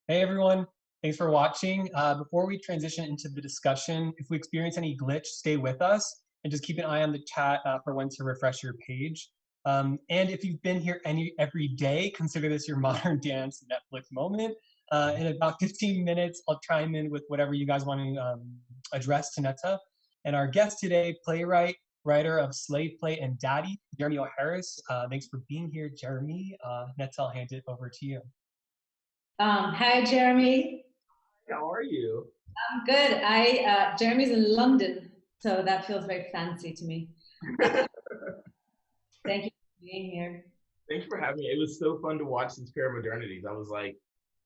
Hey everyone, thanks for watching. Before we transition into the discussion, if we experience any glitch, stay with us and just keep an eye on the chat for when to refresh your page. And if you've been here every day, consider this your modern dance Netflix moment. In about 15 minutes, I'll chime in with whatever you guys want to address to Netta. And our guest today, playwright, writer of Slave Play and Daddy, Jeremy O'Harris. Thanks for being here, Jeremy. Netta, I'll hand it over to you. Hi, Jeremy. How are you? I'm good. Jeremy's in London, so that feels very fancy to me. Thank you for being here. Thanks for having me. It was so fun to watch these Paramodernities. I was like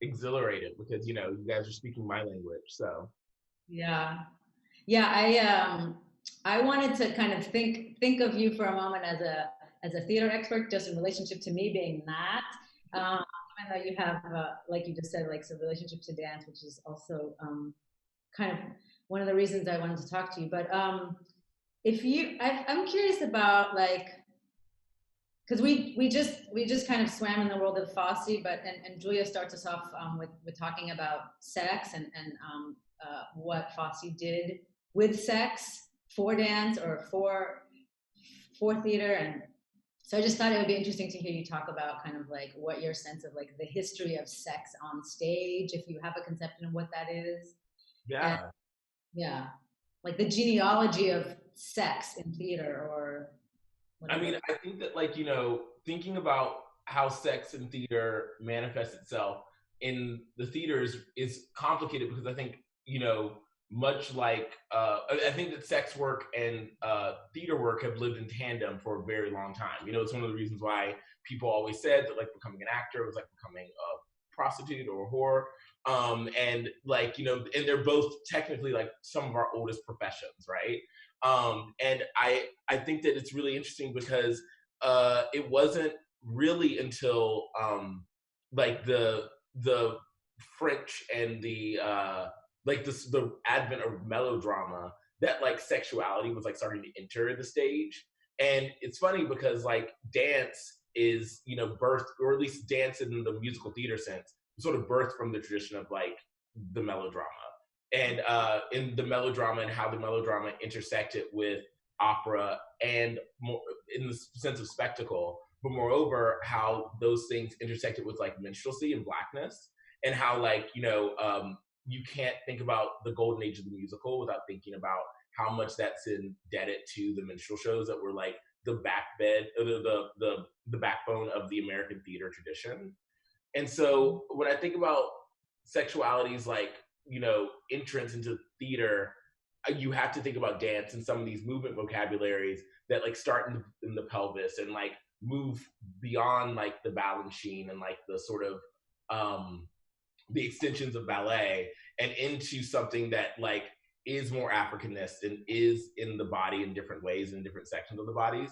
exhilarated because you guys are speaking my language. So yeah. I wanted to kind of think of you for a moment as a theater expert, just in relationship to me being that. Even though you have, like you just said, like some relationship to dance, which is also kind of one of the reasons I wanted to talk to you. But I'm curious about because we just kind of swam in the world of Fossey, and Julia starts us off with talking about sex and what Fossey did with sex for dance or for theater. And so I just thought it would be interesting to hear you talk about kind of like what your sense of like the history of sex on stage, if you have a conception of what that is. yeah. And, yeah. Like the genealogy of sex in theater or whatever. I mean, I think that thinking about how sex in theater manifests itself in the theaters is complicated because I think, much like I think that sex work and theater work have lived in tandem for a very long time. It's one of the reasons why people always said that like becoming an actor was like becoming a prostitute or a whore. And and they're both technically like some of our oldest professions, right? And I think that it's really interesting because it wasn't really until the French and the advent of melodrama that like sexuality was like starting to enter the stage. And it's funny because like dance is, birthed, or at least dance in the musical theater sense, sort of birthed from the tradition of like the melodrama. And in the melodrama and how the melodrama intersected with opera and more in the sense of spectacle, but moreover, how those things intersected with like minstrelsy and blackness, and how you can't think about the golden age of the musical without thinking about how much that's indebted to the minstrel shows that were like the the backbone of the American theater tradition. And so when I think about sexuality's entrance into theater, you have to think about dance and some of these movement vocabularies that like start in the pelvis and like move beyond like the balanchine and like the sort of the extensions of ballet and into something that like is more Africanist and is in the body in different ways in different sections of the bodies.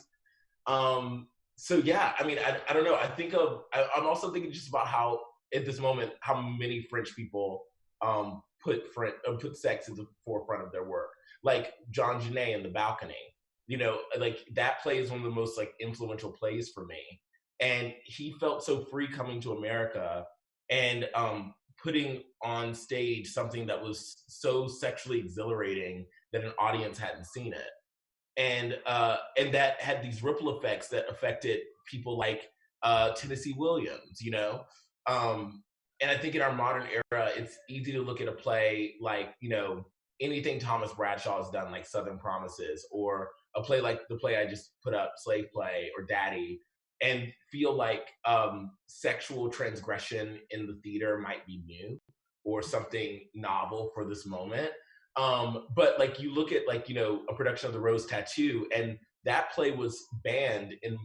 So yeah, I mean, I don't know. I'm also thinking just about how at this moment how many French people put sex at the forefront of their work, like Jean Genet in The Balcony. Like that play is one of the most like influential plays for me, and he felt so free coming to America and putting on stage something that was so sexually exhilarating that an audience hadn't seen it. And that had these ripple effects that affected people like Tennessee Williams, and I think in our modern era, it's easy to look at a play like, anything Thomas Bradshaw has done, like Southern Promises, or a play like the play I just put up, Slave Play or Daddy, and feel like sexual transgression in the theater might be new or something novel for this moment. But like you look at like, a production of The Rose Tattoo, and that play was banned in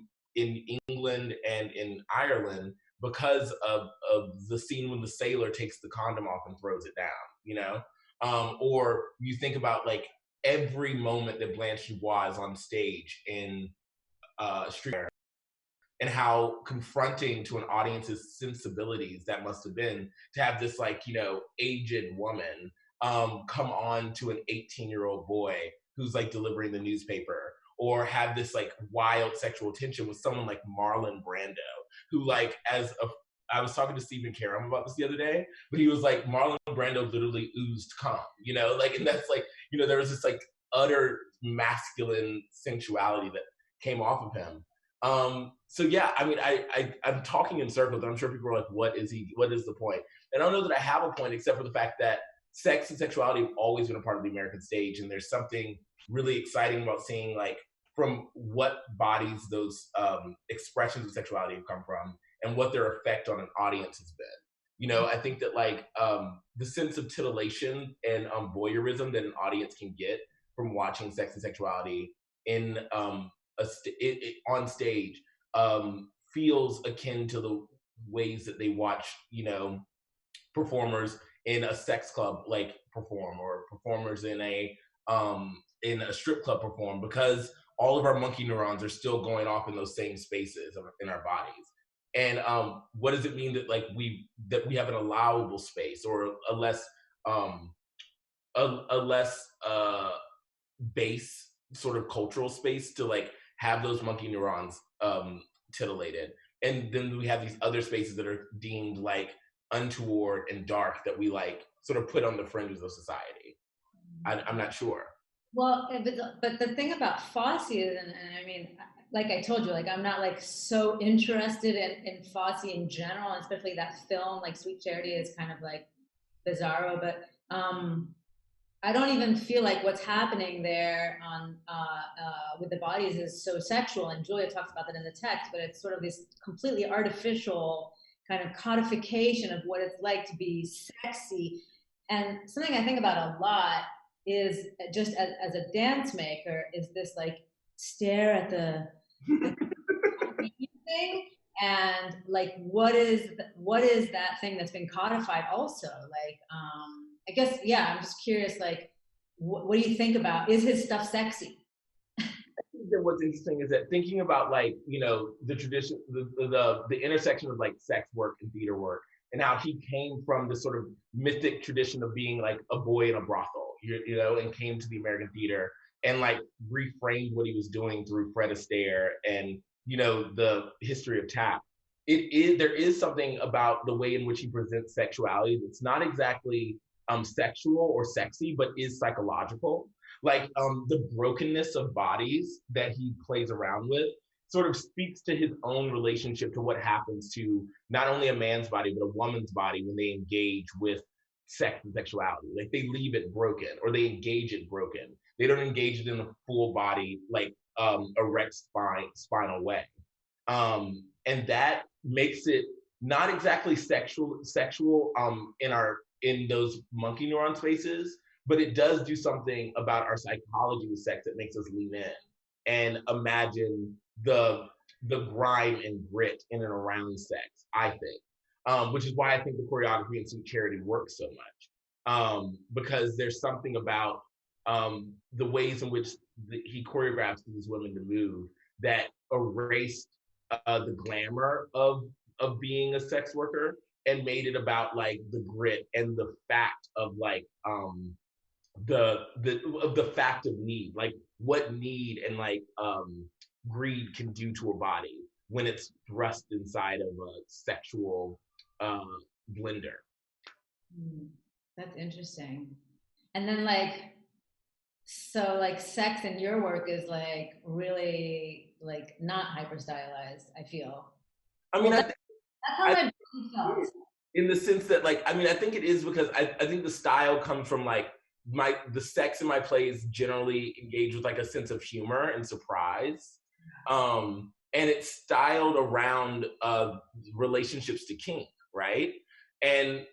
England and in Ireland because of the scene when the sailor takes the condom off and throws it down, or you think about like every moment that Blanche Dubois is on stage in Street Fair, and how confronting to an audience's sensibilities that must have been to have this like, aged woman come on to an 18-year-old boy who's like delivering the newspaper, or have this like wild sexual tension with someone like Marlon Brando, who like as I was talking to Stephen Karam about this the other day, but he was like, Marlon Brando literally oozed cum, you know, like, and that's like, you know, there was this like utter masculine sensuality that came off of him. So yeah, I mean, I'm talking in circles, and I'm sure people are like, what is the point? And I don't know that I have a point, except for the fact that sex and sexuality have always been a part of the American stage, and there's something really exciting about seeing like from what bodies those expressions of sexuality have come from, and what their effect on an audience has been. You know, I think that like the sense of titillation and voyeurism that an audience can get from watching sex and sexuality in on stage feels akin to the ways that they watch, you know, performers in a sex club like perform, or performers in a strip club perform, because all of our monkey neurons are still going off in those same spaces in our bodies. And what does it mean that like we have an allowable space, or a less base sort of cultural space to like have those monkey neurons titillated, and then we have these other spaces that are deemed like untoward and dark that we like sort of put on the fringes of society. I'm not sure. Well, but the thing about FOSSE'S, and I mean, like I told you, like I'm not like so interested in FOSSE in general, and especially that film, like Sweet Charity is kind of like Besouro, but I don't even feel like what's happening there on with the bodies is so sexual, and Julia talks about that in the text, but it's sort of this completely artificial kind of codification of what it's like to be sexy. And something I think about a lot is, just as a dance maker, is this like stare at the thing, and like what is that thing that's been codified also, like I guess, yeah, I'm just curious, like what do you think about, is his stuff sexy? That what's interesting is that thinking about like, you know, the tradition, the intersection of like sex work and theater work, and how he came from this sort of mythic tradition of being like a boy in a brothel, you know, and came to the American theater and like reframed what he was doing through Fred Astaire and, you know, the history of tap. There is something about the way in which he presents sexuality that's not exactly sexual or sexy, but is psychological. Like the brokenness of bodies that he plays around with sort of speaks to his own relationship to what happens to not only a man's body, but a woman's body when they engage with sex and sexuality. Like they leave it broken, or they engage it broken. They don't engage it in a full body, like erect spinal way. And that makes it not exactly sexual in those monkey neuron spaces, but it does do something about our psychology with sex that makes us lean in and imagine the grime and grit in and around sex, I think, which is why I think the choreography in Sweet Charity works so much, because there's something about the ways in which he choreographs these women to move that erased the glamour of being a sex worker and made it about like the grit and the fact of like the fact of need, like what need and like greed can do to a body when it's thrust inside of a sexual blender. That's interesting. And then like, so like sex in your work is like really like not hyper stylized, I feel. I mean, that's how I felt. In the sense that like, I mean, I think it is because I think the style comes from like the sex in my plays generally engage with like a sense of humor and surprise. And it's styled around relationships to kink, right? And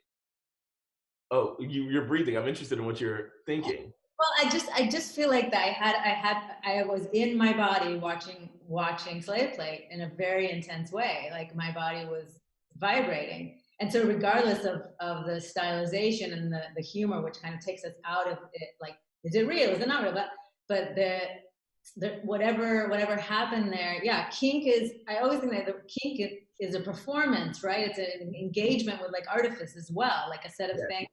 you're breathing. I'm interested in what you're thinking. Well, I just feel like that I was in my body watching Slave Play in a very intense way. Like my body was vibrating. And so regardless of the stylization and the humor, which kind of takes us out of it, like, is it real? Is it not real? But the whatever happened there, yeah, kink is, I always think that the kink is a performance, right? It's an engagement with like artifice as well, like a set of things,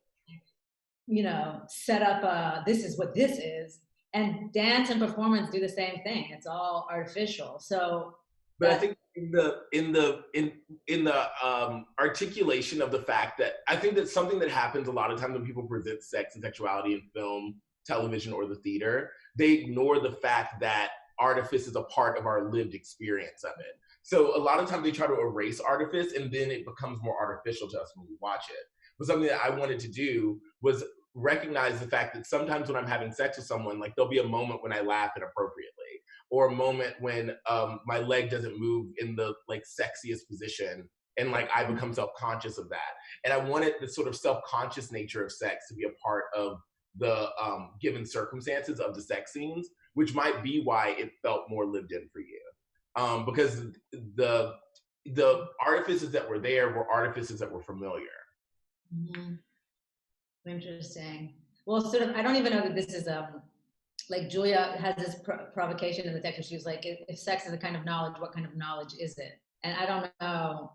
you know, set up this is what this is. And dance and performance do the same thing. It's all artificial. So But I think in the articulation of the fact that I think that something that happens a lot of times when people present sex and sexuality in film, television, or the theater, they ignore the fact that artifice is a part of our lived experience of it. So a lot of times they try to erase artifice, and then it becomes more artificial to us when we watch it. But something that I wanted to do was recognize the fact that sometimes when I'm having sex with someone, like there'll be a moment when I laugh inappropriately, or a moment when my leg doesn't move in the like sexiest position, and like I become self-conscious of that. And I wanted the sort of self-conscious nature of sex to be a part of the given circumstances of the sex scenes, which might be why it felt more lived in for you, because the artifices that were there were artifices that were familiar. Mm-hmm. Interesting. Well, sort of, I don't even know that this is like Julia has this provocation in the text where she was like, if sex is a kind of knowledge, what kind of knowledge is it? And I don't know.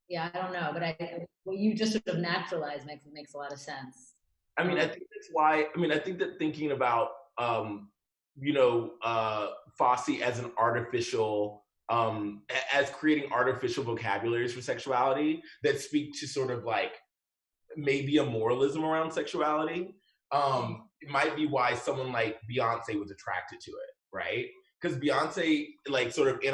Yeah, I don't know. But what you just sort of naturalize makes a lot of sense. I mean, I think that's why. I mean, I think that thinking about Fosse as an artificial, as creating artificial vocabularies for sexuality that speak to sort of like maybe a moralism around sexuality. It might be why someone like Beyonce was attracted to it, right? Because Beyonce, like sort of in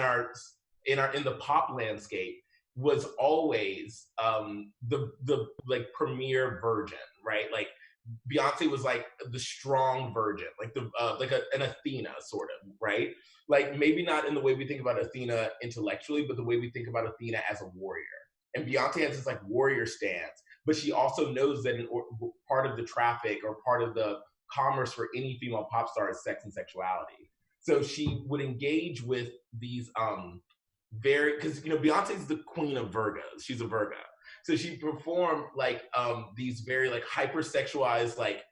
the pop landscape, was always the like premier virgin, right? Like Beyonce was like the strong virgin, like an Athena sort of, right? Like maybe not in the way we think about Athena intellectually, but the way we think about Athena as a warrior. And Beyonce has this like warrior stance, but she also knows that part of the traffic or part of the commerce for any female pop star is sex and sexuality. So she would engage with these because Beyonce's the queen of Virgos. She's a Virgo. So she performed like these very like hypersexualized like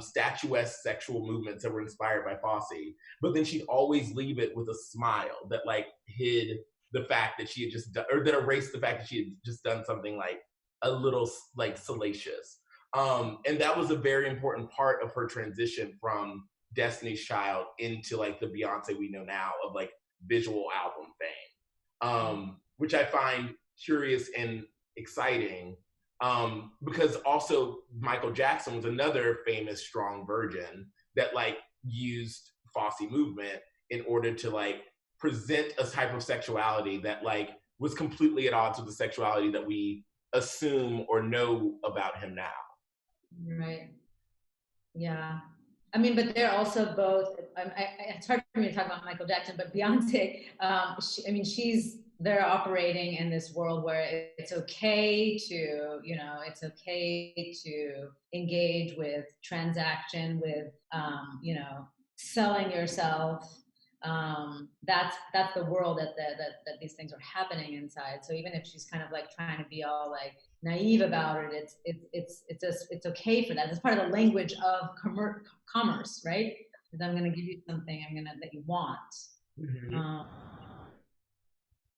statuesque sexual movements that were inspired by Fosse. But then she'd always leave it with a smile that like hid the fact that she had just done, or that erased the fact that she had just done something like a little like salacious. And that was a very important part of her transition from Destiny's Child into like the Beyonce we know now of like visual album fame, which I find curious and exciting, because also Michael Jackson was another famous strong virgin that like used Fosse movement in order to like present a type of sexuality that like was completely at odds with the sexuality that we assume or know about him now. Right. Yeah. I mean, but they're also both, it's hard for me to talk about Michael Jackson, but Beyonce, they're operating in this world where it's okay to, it's okay to engage with transaction, with, selling yourself. That's the world that these things are happening inside. So even if she's kind of like trying to be all like naive about it, it's okay for that. It's part of the language of commerce, right? Because I'm going to give you something that you want. Mm-hmm.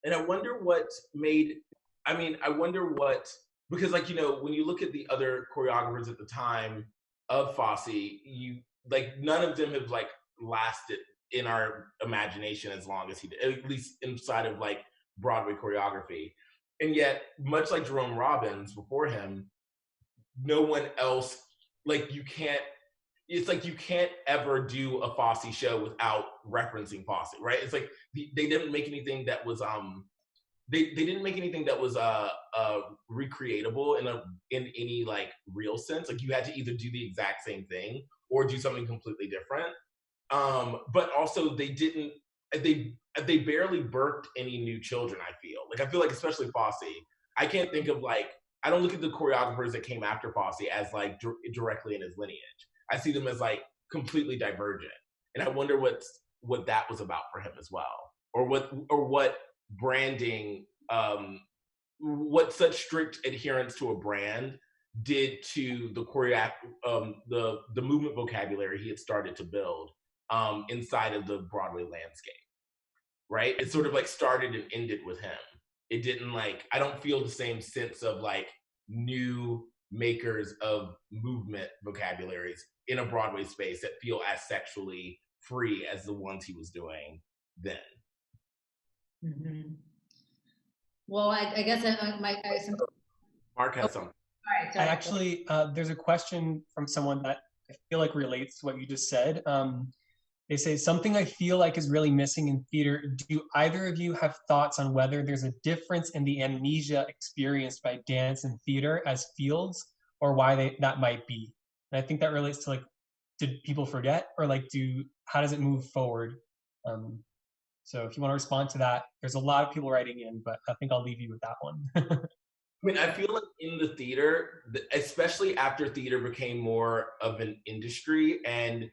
And I wonder because like, when you look at the other choreographers at the time of Fosse, none of them have like lasted in our imagination as long as he did, at least inside of like Broadway choreography. And yet, much like Jerome Robbins before him, no one else, it's like you can't ever do a Fosse show without referencing Fosse, right? It's like they didn't make anything that was they didn't make anything that was recreatable in any like real sense. Like you had to either do the exact same thing or do something completely different. But also they barely birthed any new children, I feel like especially Fosse, I can't think of I don't look at the choreographers that came after Fosse as like directly in his lineage. I see them as like completely divergent. And I wonder what that was about for him as well. Or what branding, what such strict adherence to a brand did to the movement vocabulary he had started to build inside of the Broadway landscape, right? It sort of like started and ended with him. It didn't I don't feel the same sense of like new makers of movement vocabularies in a Broadway space that feel as sexually free as the ones he was doing then. Mm-hmm. Well, I guess Mark has something. All right, I sorry. actually, there's a question from someone that I feel like relates to what you just said. They say, something I feel like is really missing in theater. Do either of you have thoughts on whether there's a difference in the amnesia experienced by dance and theater as fields, or why that might be? And I think that relates to like, did people forget, or like, how does it move forward? So if you want to respond to that, there's a lot of people writing in, but I think I'll leave you with that one. I mean, I feel like in the theater, especially after theater became more of an industry and,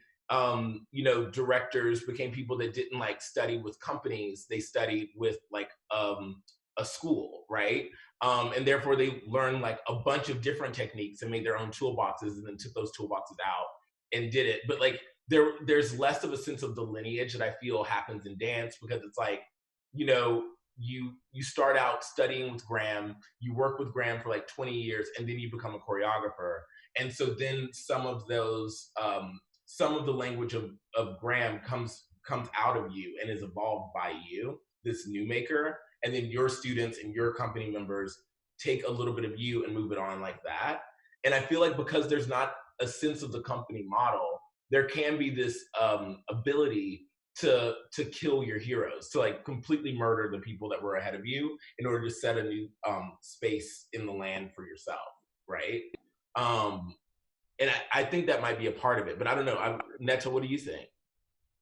you know, directors became people that didn't like study with companies, they studied with like a school, right? And therefore they learned like a bunch of different techniques and made their own toolboxes and then took those toolboxes out and did it. But like there's less of a sense of the lineage that I feel happens in dance because it's like, you know, you start out studying with Graham, you work with Graham for like 20 years, and then you become a choreographer. And so then some of those, some of the language of Graham comes out of you and is evolved by you, this new maker, and then your students and your company members take a little bit of you and move it on like that. And I feel like because there's not a sense of the company model, there can be this ability to kill your heroes, to like completely murder the people that were ahead of you in order to set a new space in the land for yourself, right? And I think that might be a part of it, but I don't know. Netta, what do you think?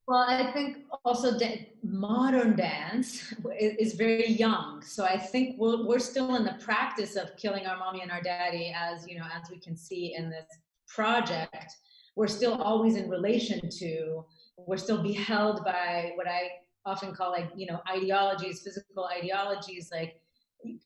Well, I think also modern dance is very young. So I think we're still in the practice of killing our mommy and our daddy, as you know, as we can see in this project. We're still always in relation to, we're still beheld by what I often call like, you know, ideologies, physical ideologies, like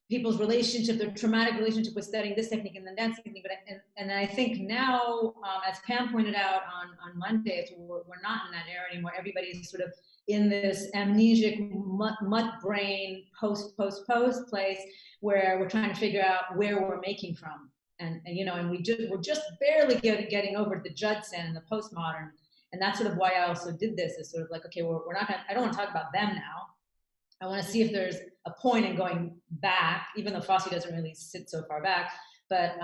people's relationship, their traumatic relationship with studying this technique and the dance technique. But and I think now, as Pam pointed out on Monday, we're not in that era anymore. Everybody's sort of in this amnesic mutt brain post place where we're trying to figure out where we're making from. And you know, and we're just barely getting over the Judson and the postmodern. And that's sort of why I also did this, is sort of like, okay, we're not gonna, I don't want to talk about them now. I want to see if there's a point in going back, even though Fosse doesn't really sit so far back, but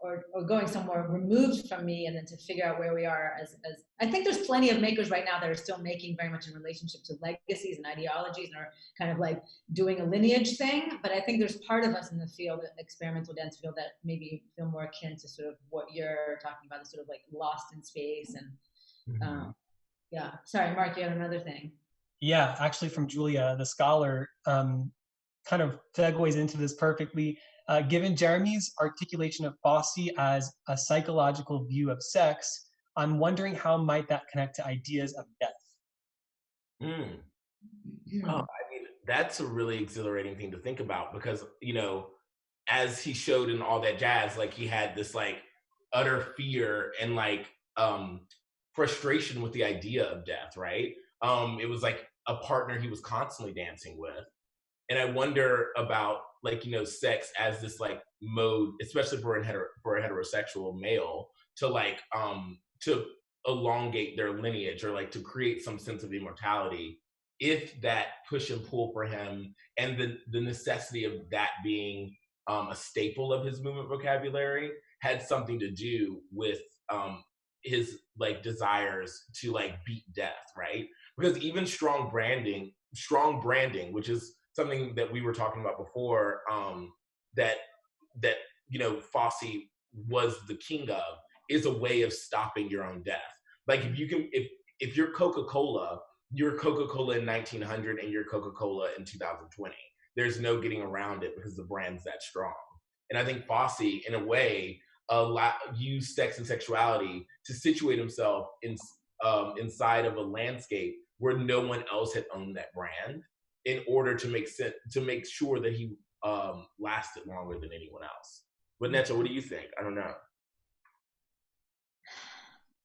or going somewhere removed from me, and then to figure out where we are as I think there's plenty of makers right now that are still making very much in relationship to legacies and ideologies and are kind of like doing a lineage thing. But I think there's part of us in the field, experimental dance field, that maybe feel more akin to sort of what you're talking about, the sort of like lost in space and yeah. Sorry, Mark, you had another thing. Yeah, actually from Julia, the scholar, kind of segues into this perfectly. Given Jeremy's articulation of Bossy as a psychological view of sex, I'm wondering how might that connect to ideas of death? Oh, I mean, that's a really exhilarating thing to think about because, you know, as he showed in All That Jazz, like he had this like utter fear and like frustration with the idea of death, right? It was like a partner he was constantly dancing with. And I wonder about like, you know, sex as this like mode, especially for a heterosexual male, to like to elongate their lineage or like to create some sense of immortality. If that push and pull for him and the necessity of that being a staple of his movement vocabulary had something to do with his like desires to like beat death, right? Because even strong branding, which is something that we were talking about before, that you know Fosse was the king of, is a way of stopping your own death. Like if you can, if you're Coca-Cola in 1900 and you're Coca-Cola in 2020. There's no getting around it because the brand's that strong. And I think Fosse, in a way, used sex and sexuality to situate himself inside of a landscape where no one else had owned that brand, in order to make sure that he lasted longer than anyone else. But Netta, what do you think? I don't know.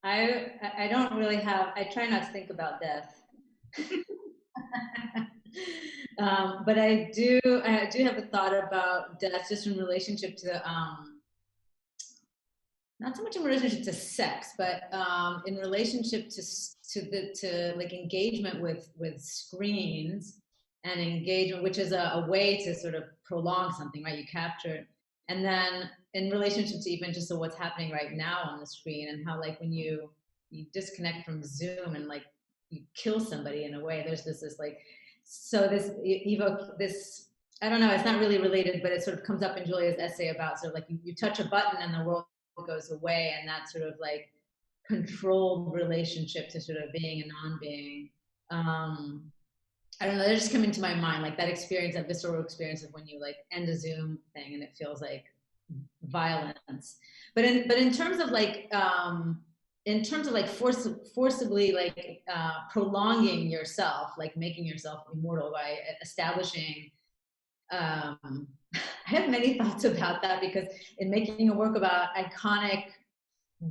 I don't really have, I try not to think about death. But I do have a thought about death just in relationship to not so much in relationship to sex, but in relationship to like engagement with screens and engagement, which is a way to sort of prolong something, right? You capture it. And then in relationship to even just what's happening right now on the screen, and how like when you disconnect from Zoom and like you kill somebody in a way, there's this like, so this evoke this, I don't know, it's not really related, but it sort of comes up in Julia's essay about sort of like you touch a button and the world goes away, and that sort of like controlled relationship to sort of being and non-being. I don't know, they're just coming to my mind, like that experience, that visceral experience of when you like end a Zoom thing and it feels like violence. But in terms of like forcibly like prolonging yourself, like making yourself immortal by establishing, I have many thoughts about that, because in making a work about iconic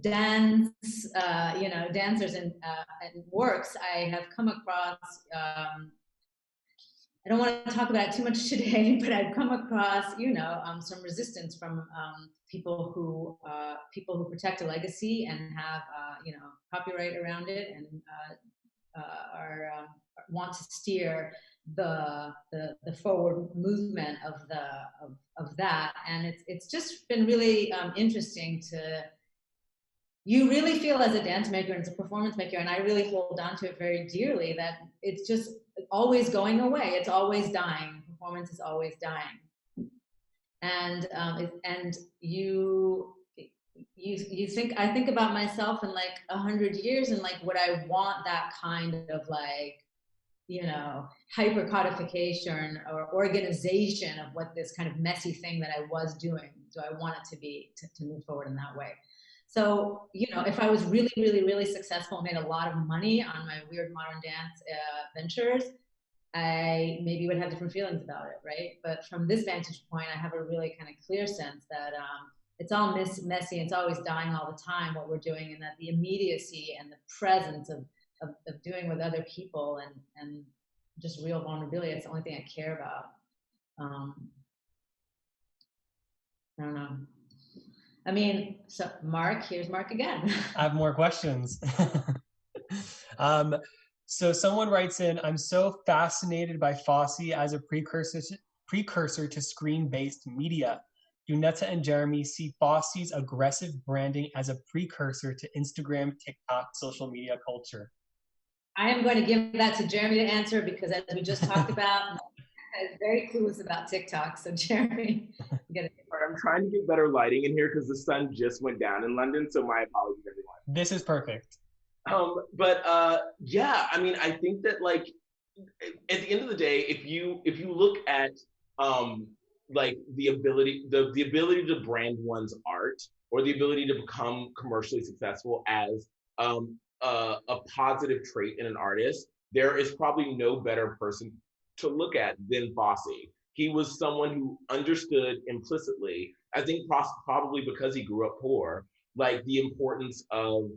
dance, dancers and works, I have come across, I don't want to talk about it too much today, but I've come across, some resistance from people who protect a legacy and have, copyright around it, and want to steer the forward movement of that. And it's just been really interesting to, you really feel as a dance maker and as a performance maker, and I really hold on to it very dearly, that it's just always going away. It's always dying. Performance is always dying. And I think about myself in like 100 years, and like, would I want that kind of like, hyper codification or organization of what this kind of messy thing that I was doing? Do I want it to be, to move forward in that way? So, if I was really, really, really successful and made a lot of money on my weird modern dance ventures, I maybe would have different feelings about it, right? But from this vantage point, I have a really kind of clear sense that it's all messy, it's always dying all the time, what we're doing, and that the immediacy and the presence of doing with other people and just real vulnerability, it's the only thing I care about. I don't know. I mean, so Mark, here's Mark again. I have more questions. So someone writes in, I'm so fascinated by Fossy as a precursor to screen-based media. Do Netta and Jeremy see Fossy's aggressive branding as a precursor to Instagram, TikTok, social media culture? I am going to give that to Jeremy to answer, because as we just talked about, is very clueless about TikTok. So Jeremy, you gotta. I'm trying to get better lighting in here because the sun just went down in London. So my apologies, everyone. This is perfect. Yeah, I mean, I think that like at the end of the day, if you look at like the ability to brand one's art, or the ability to become commercially successful as a positive trait in an artist, there is probably no better person to look at than Bossy. He was someone who understood implicitly, I think probably because he grew up poor, like the importance of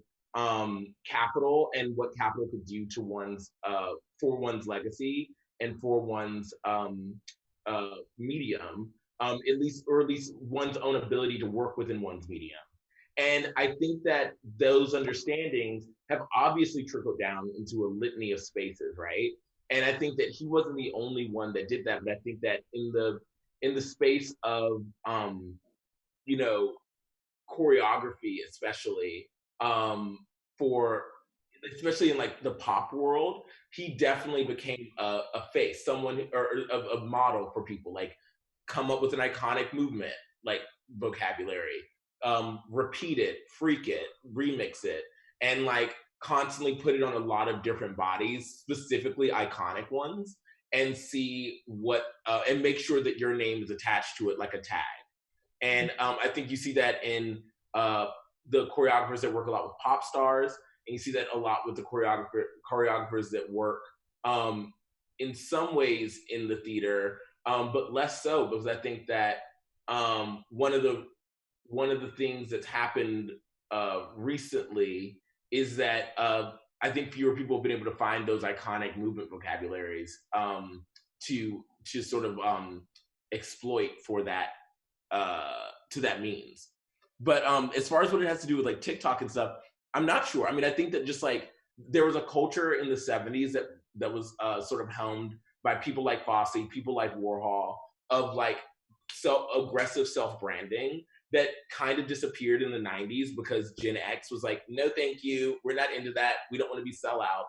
capital and what capital could do to one's for one's legacy and for one's medium, at least one's own ability to work within one's medium. And I think that those understandings have obviously trickled down into a litany of spaces, right? And I think that he wasn't the only one that did that, but I think that in the space of choreography, especially especially in like the pop world, he definitely became a face, someone or a model for people, like come up with an iconic movement, like vocabulary, repeat it, freak it, remix it, and like constantly put it on a lot of different bodies, specifically iconic ones, and see what, and make sure that your name is attached to it like a tag. And I think you see that in the choreographers that work a lot with pop stars, and you see that a lot with the choreographers that work in some ways in the theater, but less so, because I think that one of the things that's happened recently is that I think fewer people have been able to find those iconic movement vocabularies to sort of exploit for that to that means. But as far as what it has to do with like TikTok and stuff, I'm not sure. I mean, I think that just like there was a culture in the 70s that was sort of helmed by people like Bossy, people like Warhol, of like aggressive self-branding that kind of disappeared in the 90s because Gen X was like, no, thank you. We're not into that. We don't want to be sellouts.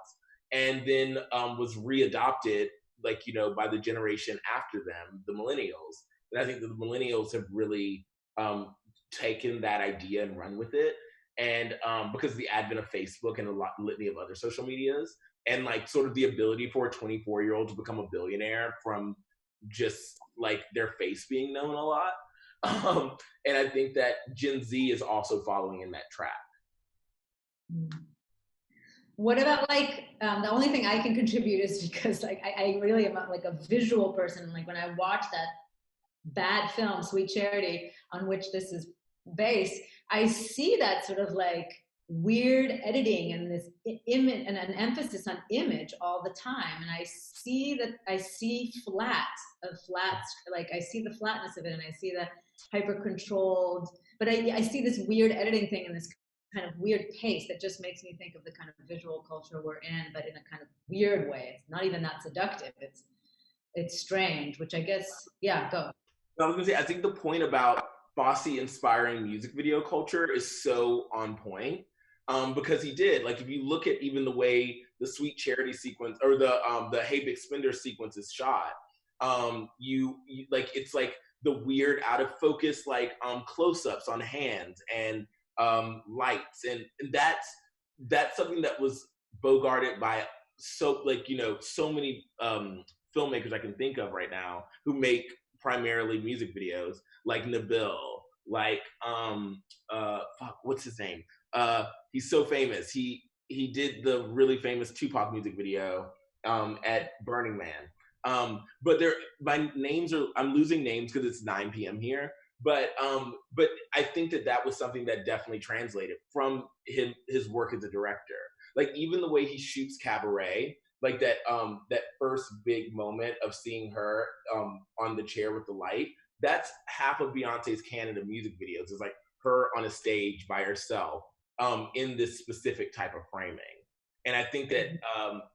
And then was readopted, like, you know, by the generation after them, the millennials. And I think that the millennials have really taken that idea and run with it. And because of the advent of Facebook and a litany of other social medias, and like sort of the ability for a 24-year-old to become a billionaire from just like their face being known a lot. And I think that Gen Z is also following in that track. What about like, the only thing I can contribute is because like, I really am like a visual person. Like when I watch that bad film, Sweet Charity, on which this is based, I see that sort of like weird editing and this image and an emphasis on image all the time. And I see like I see the flatness of it, and I see the hyper controlled, but I see this weird editing thing and this kind of weird pace that just makes me think of the kind of visual culture we're in, but in a kind of weird way. It's not even that seductive. It's strange, which I guess, yeah, go. I was gonna say, I think the point about Bossy inspiring music video culture is so on point. Because he did, like, if you look at even the way the Sweet Charity sequence or the Hey Big Spender sequence is shot, you like, it's like the weird out of focus, like close-ups on hands and lights, and that's something that was bogarted by so many filmmakers I can think of right now who make primarily music videos, like Nabil, like what's his name? He's so famous. He did the really famous Tupac music video at Burning Man. But my names are, I'm losing names because it's 9 p.m. here. But I think that was something that definitely translated from his work as a director. Like even the way he shoots Cabaret, like that first big moment of seeing her on the chair with the light. That's half of Beyonce's canon of music videos. It's like her on a stage by herself in this specific type of framing. And I think that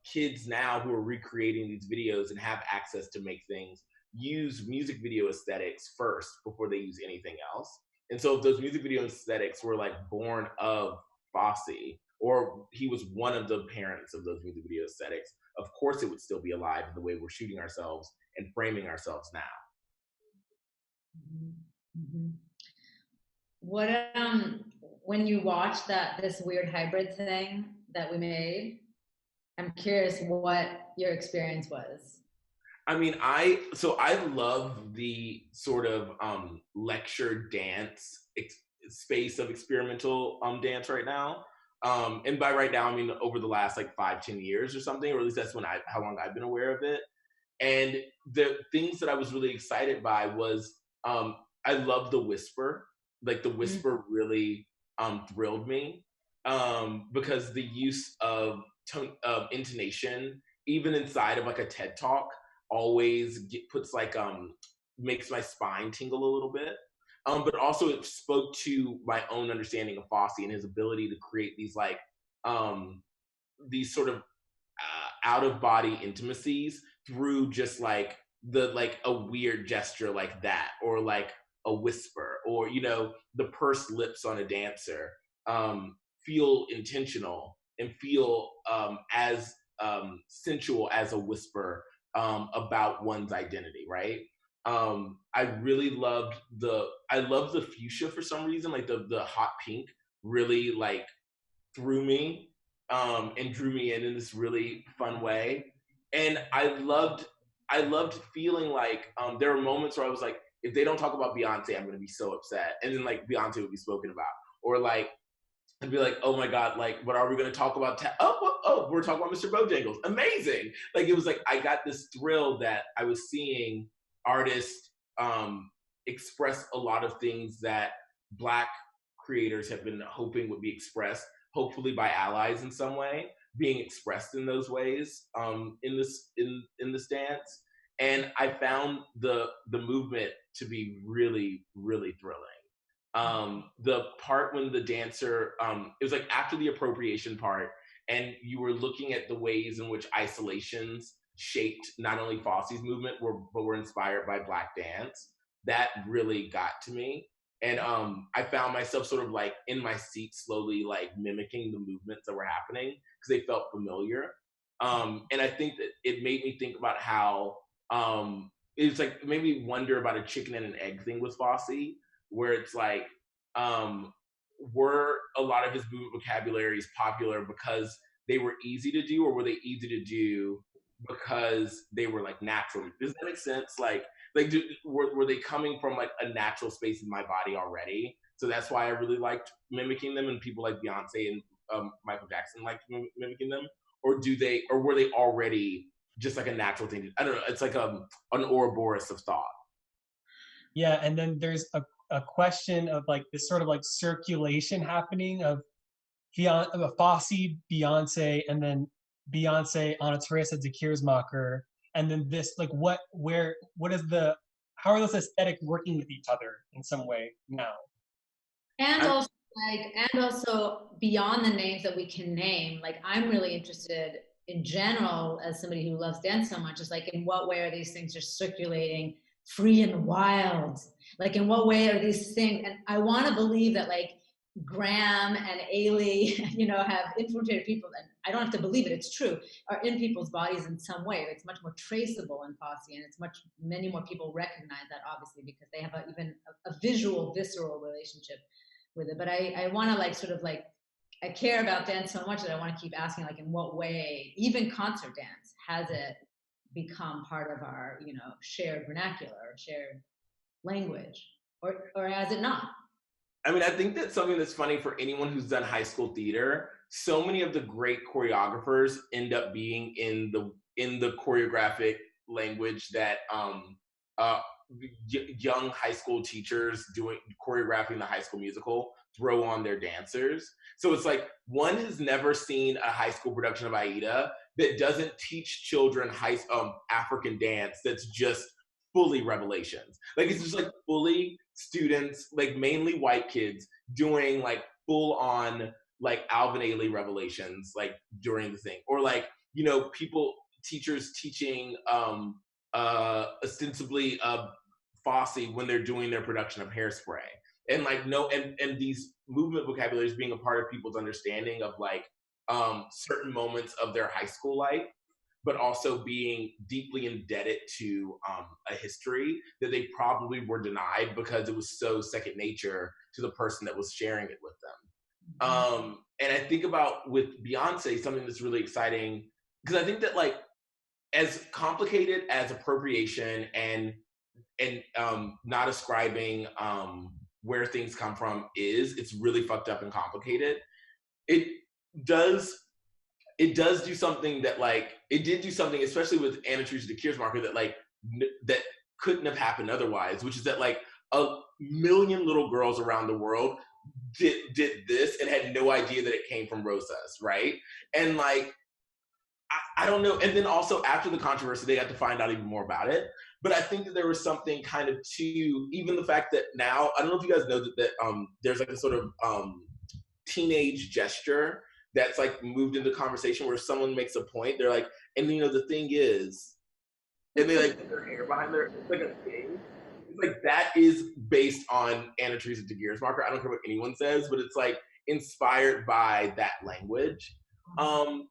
kids now who are recreating these videos and have access to make things use music video aesthetics first before they use anything else. And so if those music video aesthetics were like born of Bossy, or he was one of the parents of those music video aesthetics, of course it would still be alive in the way we're shooting ourselves and framing ourselves now. Mm-hmm. What when you watch this weird hybrid thing that we made, I'm curious what your experience was. I mean, I love the sort of lecture dance space of experimental dance right now. And by right now, I mean over the last like 5-10 years or something, or at least that's how long I've been aware of it. And the things that I was really excited by was I love the whisper. Like the whisper really thrilled me because the use of intonation, even inside of like a TED Talk, always puts like makes my spine tingle a little bit. But also it spoke to my own understanding of Fossey and his ability to create these like these sort of out of body intimacies through just like a weird gesture like that, or like a whisper, or the pursed lips on a dancer feel intentional and feel as sensual as a whisper about one's identity, right? I really loved the fuchsia for some reason, like the hot pink really like threw me and drew me in this really fun way. And I loved feeling like there were moments where I was like, if they don't talk about Beyonce, I'm gonna be so upset. And then like Beyonce would be spoken about, or like I'd be like, oh my God, like what are we gonna talk about? We're talking about Mr. Bojangles, amazing! Like it was like I got this thrill that I was seeing artists express a lot of things that Black creators have been hoping would be expressed, hopefully by allies in some way, being expressed in those ways in this dance. And I found the movement to be really, really thrilling. The part when the dancer, it was like after the appropriation part, and you were looking at the ways in which isolations shaped not only FOSSE'S movement, but were inspired by Black dance. That really got to me. And I found myself sort of like in my seat, slowly like mimicking the movements that were happening because they felt familiar. And I think that it made me think about how it's like, it made me wonder about a chicken and an egg thing with Fosse, where it's like, were a lot of his movement vocabularies popular because they were easy to do, or were they easy to do because they were like natural? Does that make sense? Were they coming from like a natural space in my body already? So that's why I really liked mimicking them, and people like Beyonce and Michael Jackson liked mimicking them, or were they already just like a natural thing? I don't know. It's like an Ouroboros of thought. Yeah, and then there's a question of like this sort of like circulation happening of Fosse, Beyonce, and then Beyonce, Anna Teresa, Dekiersmacher, and then this like how are those aesthetics working with each other in some way now? And also beyond the names that we can name, like I'm really interested in general as somebody who loves dance so much, is like in what way are these things just circulating free in the wild? Like in what way are these things? And I want to believe that like Graham and Ailey, you know, have infiltrated people, and I don't have to believe it, it's true, are in people's bodies in some way. It's much more traceable in Fosse, and it's many more people recognize that, obviously, because they have even a visual, visceral relationship with it. But I want to like sort of like, I care about dance so much that I want to keep asking, like, in what way, even concert dance, has it become part of our, you know, shared vernacular, shared language, or has it not? I mean, I think that's something that's funny for anyone who's done high school theater. So many of the great choreographers end up being in the choreographic language that young high school teachers choreographing the High School Musical throw on their dancers. So it's like, one has never seen a high school production of Aida that doesn't teach children African dance that's just fully revelations. Like, it's just like fully students, like mainly white kids, doing like full on like Alvin Ailey revelations like during the thing, or like, you know, teachers teaching ostensibly Fosse when they're doing their production of Hairspray, and like and these movement vocabularies being a part of people's understanding of like certain moments of their high school life, but also being deeply indebted to a history that they probably were denied because it was so second nature to the person that was sharing it with them. And I think about with Beyonce, something that's really exciting, because I think that like, as complicated as appropriation and not ascribing where things come from it's really fucked up and complicated. It does do something that like, it did do something, especially with Anna Teresa Dekiersmacher, that like that couldn't have happened otherwise, which is that like a million little girls around the world did this and had no idea that it came from Rosas, right? And like, I don't know. And then also after the controversy, they got to find out even more about it. But I think that there was something kind of to even the fact that now, I don't know if you guys know that there's like a sort of teenage gesture that's like moved into conversation where someone makes a point, they're like, and you know, the thing is, and they like put their hair behind their, it's like a thing. It's like, that is based on Anna Teresa Dekiersmacher. I don't care what anyone says, but it's like inspired by that language.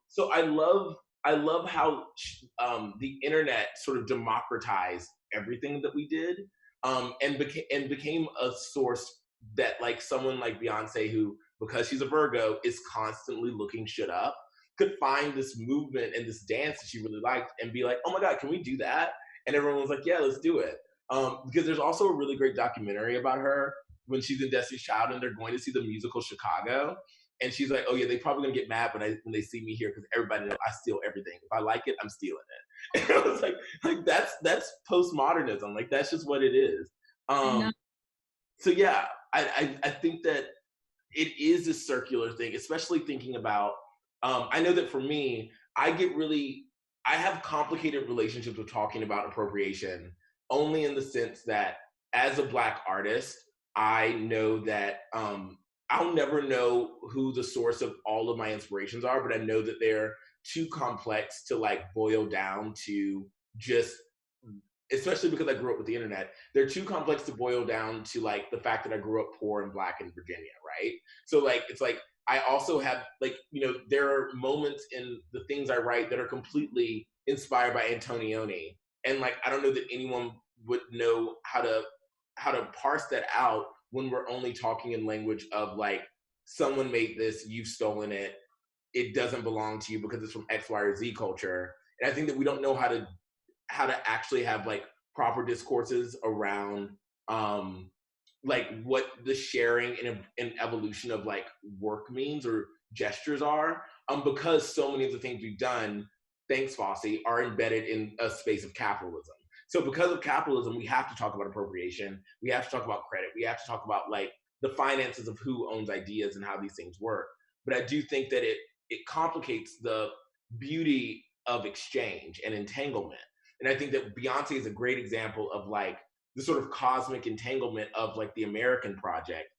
So I love how the internet sort of democratized everything that we did, and became a source that like someone like Beyonce, who, because she's a Virgo, is constantly looking shit up, could find this movement and this dance that she really liked and be like, oh my God, can we do that? And everyone was like, yeah, let's do it. Because there's also a really great documentary about her when she's in Destiny's Child and they're going to see the musical Chicago. And she's like, oh yeah, they probably gonna get mad when they see me here, because everybody knows I steal everything. If I like it, I'm stealing it. And I was like that's postmodernism. Like, that's just what it is. So yeah, I think that it is a circular thing, especially thinking about, I know that for me, I have complicated relationships with talking about appropriation, only in the sense that as a Black artist, I know that I'll never know who the source of all of my inspirations are, but I know that they're too complex to like boil down to just, especially because I grew up with the internet, they're too complex to boil down to like the fact that I grew up poor and Black in Virginia, right? So like, it's like, I also have like, there are moments in the things I write that are completely inspired by Antonioni. And like, I don't know that anyone would know how to parse that out when we're only talking in language of like, someone made this, you've stolen it, it doesn't belong to you because it's from X, Y, or Z culture. And I think that we don't know how to actually have like proper discourses around like what the sharing and evolution of like work means or gestures are, because so many of the things we've done, thanks Fossey, are embedded in a space of capitalism. So because of capitalism, we have to talk about appropriation, we have to talk about credit, we have to talk about like the finances of who owns ideas and how these things work. But I do think that it complicates the beauty of exchange and entanglement. And I think that Beyonce is a great example of like the sort of cosmic entanglement of like the American project,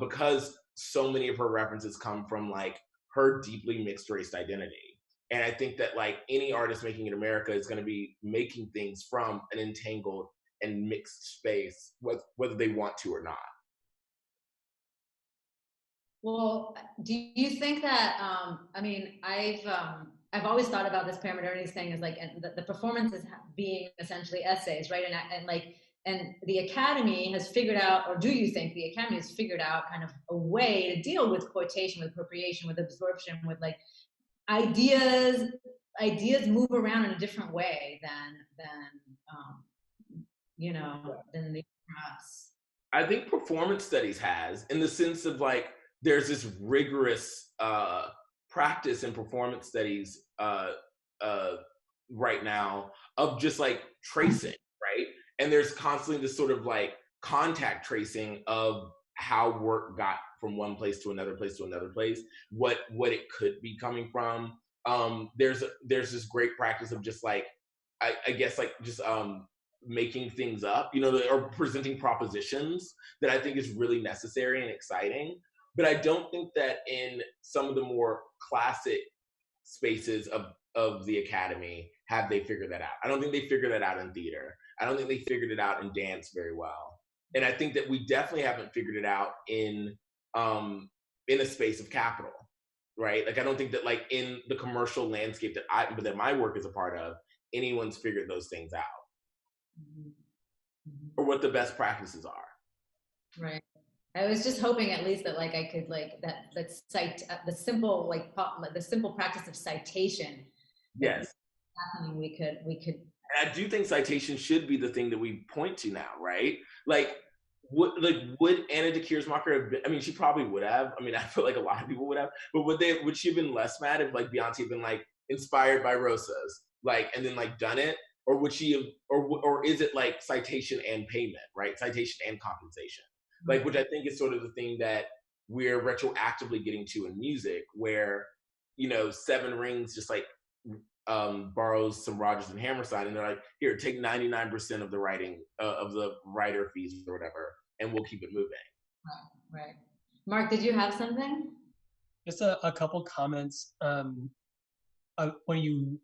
because so many of her references come from like her deeply mixed race identity. And I think that like any artist making in America is going to be making things from an entangled and mixed space, whether they want to or not. Well, do you think that, I mean, I've always thought about this Paramodernities thing as like, and the performances being essentially essays, right? And the Academy has figured out, or do you think the Academy has figured out kind of a way to deal with quotation, with appropriation, with absorption, with like ideas move around in a different way than the press? I think performance studies has, in the sense of like, there's this rigorous practice in performance studies right now of just like tracing, right? And there's constantly this sort of like contact tracing of how work got from one place to another place to another place, what it could be coming from. There's this great practice of just like, I guess like just making things up, or presenting propositions that I think is really necessary and exciting. But I don't think that in some of the more classic spaces of the Academy have they figured that out. I don't think they figured that out in theater. I don't think they figured it out in dance very well. And I think that we definitely haven't figured it out in a space of capital, right? Like I don't think that like in the commercial landscape that my work is a part of, anyone's figured those things out. Mm-hmm. Or what the best practices are. Right. I was just hoping at least that like I could like the simple practice of citation. Yes. Happening, we could. And I do think citation should be the thing that we point to now, right? Like, would Anna de Keersmacher have been? I mean, she probably would have. I mean, I feel like a lot of people would have. But would she have been less mad if like Beyonce had been like inspired by Rosa's, like, and then like done it? Or would she have? Or is it like citation and payment, right? Citation and compensation. Like, which I think is sort of the thing that we're retroactively getting to in music, where, Seven Rings just like borrows some Rodgers and Hammerstein, and they're like, here, take 99% of the writing of the writer fees or whatever, and we'll keep it moving. Right. Mark, did you have something? Just a couple comments. When you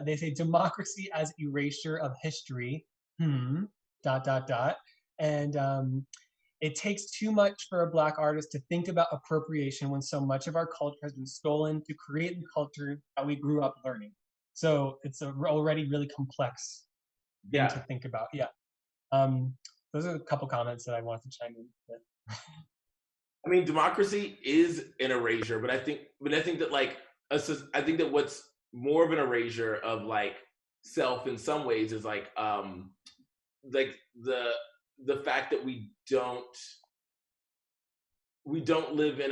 they say democracy as erasure of history. And it takes too much for a Black artist to think about appropriation when so much of our culture has been stolen to create the culture that we grew up learning. So it's already really complex thing to think about. Yeah. Those are a couple comments that I wanted to chime in with. I mean, democracy is an erasure, but I think that like, I think that what's more of an erasure of like self in some ways is like the fact that we don't live in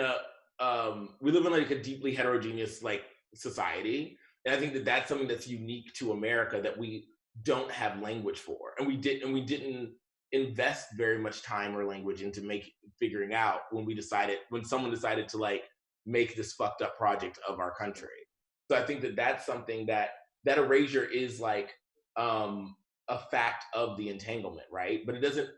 we live in like a deeply heterogeneous like society, and I think that that's something that's unique to America that we don't have language for, and we didn't invest very much time or language into figuring out when someone decided to like make this fucked up project of our country. So I think that that's something that erasure is like a fact of the entanglement, right? But it doesn't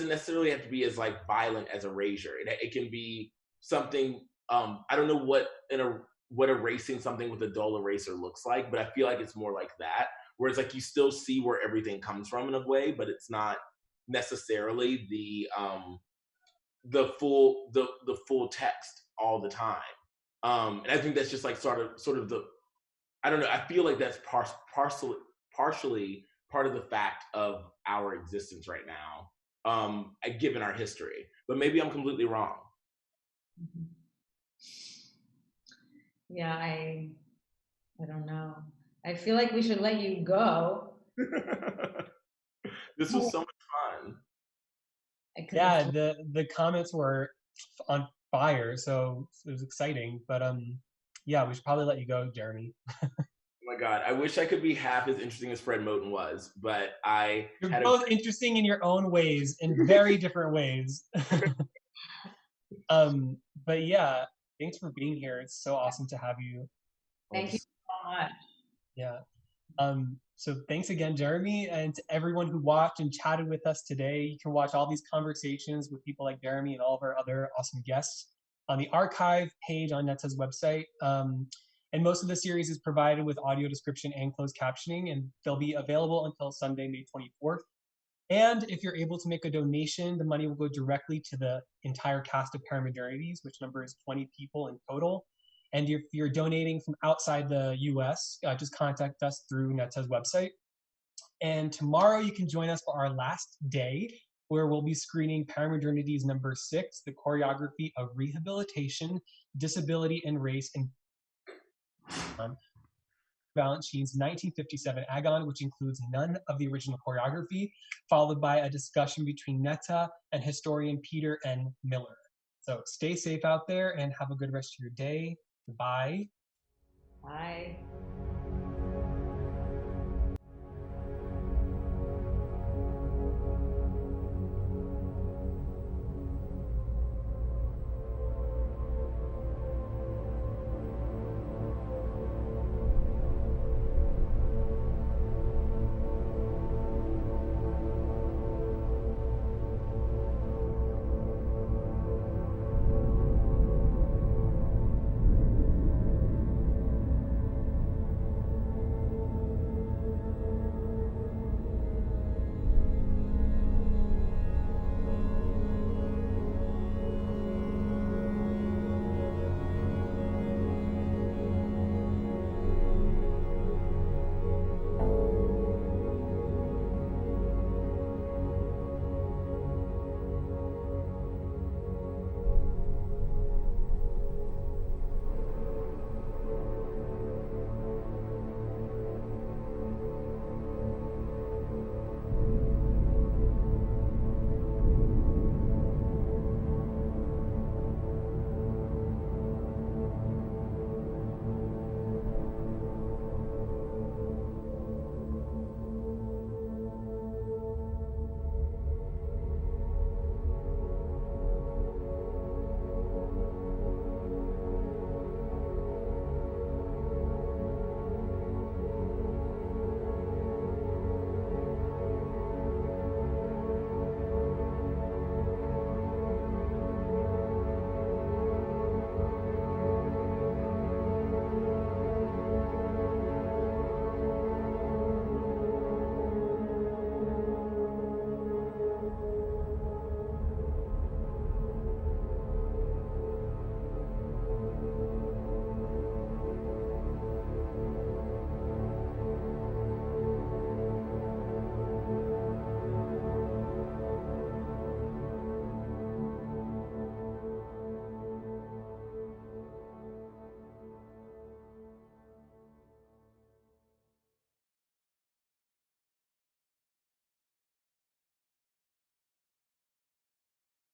necessarily have to be as like violent as erasure. It can be something, I don't know what what erasing something with a dull eraser looks like, but I feel like it's more like that, where it's like you still see where everything comes from in a way, but it's not necessarily the full text all the time. And I think that's just like sort of the, I don't know, I feel like that's partially part of the fact of our existence right now, given our history. But maybe I'm completely wrong. Yeah, I don't know. I feel like we should let you go. This was so much fun. Yeah, the comments were on fire, so it was exciting. But yeah, we should probably let you go, Jeremy. Oh my God, I wish I could be half as interesting as Fred Moten was, but You're both interesting in your own ways, in very different ways. But yeah, thanks for being here. It's so awesome to have you. Thank you so much. Yeah. So thanks again, Jeremy, and to everyone who watched and chatted with us today. You can watch all these conversations with people like Jeremy and all of our other awesome guests on the archive page on Netta's website. And most of the series is provided with audio description and closed captioning, and they'll be available until Sunday, May 24th. And if you're able to make a donation, the money will go directly to the entire cast of Paramodernities, which number is 20 people in total. And if you're donating from outside the US, just contact us through Netta's website. And tomorrow you can join us for our last day, where we'll be screening Paramodernities number 6, the choreography of rehabilitation, disability, and race in Balanchine's 1957 Agon, which includes none of the original choreography, followed by a discussion between Netta and historian Peter N. Miller. So stay safe out there and have a good rest of your day. Bye. Bye.